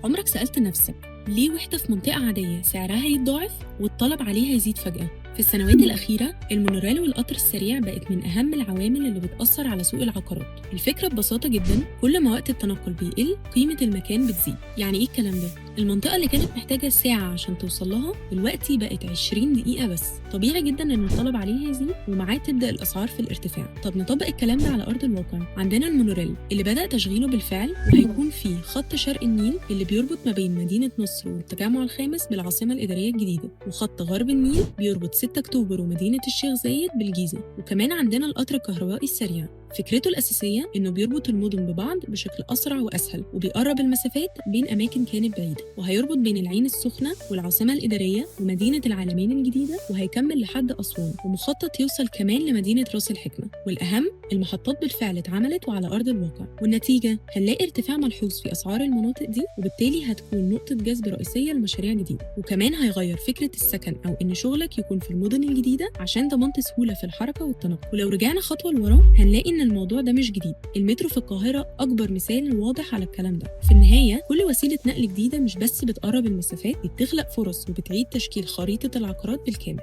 عمرك سألت نفسك ليه وحدة في منطقة عادية سعرها يتضاعف والطلب عليها يزيد فجأة؟ في السنوات الأخيرة المونوريل والقطر السريع بقت من أهم العوامل اللي بتأثر على سوق العقارات. الفكرة ببساطة جدا، كل ما وقت التنقل بيقل قيمة المكان بتزيد. يعني إيه الكلام ده؟ المنطقة اللي كانت محتاجة ساعة عشان توصل لها دلوقتي بقت 20 دقيقة بس. طبيعي جدا إن الطلب عليها يزيد ومعاه تبدأ الأسعار في الارتفاع. طب نطبق الكلام ده على أرض الواقع. عندنا المونوريل اللي بدأ تشغيله بالفعل، وهيكون فيه خط شرق النيل اللي بيربط ما بين مدينة نصر والتجمع الخامس بالعاصمة الإدارية الجديدة، وخط غرب النيل بيربط 6 أكتوبر ومدينة الشيخ زايد بالجيزة. وكمان عندنا القطر الكهربائي السريع، فكرته الأساسية إنه بيربط المدن ببعض بشكل أسرع وأسهل، وبيقرب المسافات بين أماكن كانت بعيدة، وهيربط بين العين السخنة والعاصمة الإدارية ومدينة العالمين الجديدة، وهيكمل لحد أسوان، ومخطط يوصل كمان لمدينة راس الحكمة. والأهم، المحطات بالفعل اتعملت وعلى أرض الواقع، والنتيجة هنلاقي ارتفاع ملحوظ في أسعار المناطق دي، وبالتالي هتكون نقطة جذب رئيسية لمشاريع جديدة. وكمان هيغير فكرة السكن أو إن شغلك يكون في المدن الجديدة عشان ضمنت سهولة في الحركة والتنقل. ولو رجعنا خطوة لورا هنلاقي إن الموضوع ده مش جديد. المترو في القاهرة أكبر مثال واضح على الكلام ده. في النهاية كل وسيلة نقل جديدة مش بس بتقرب المسافات، دي بتخلق فرص وبتعيد تشكيل خريطة العقارات بالكامل.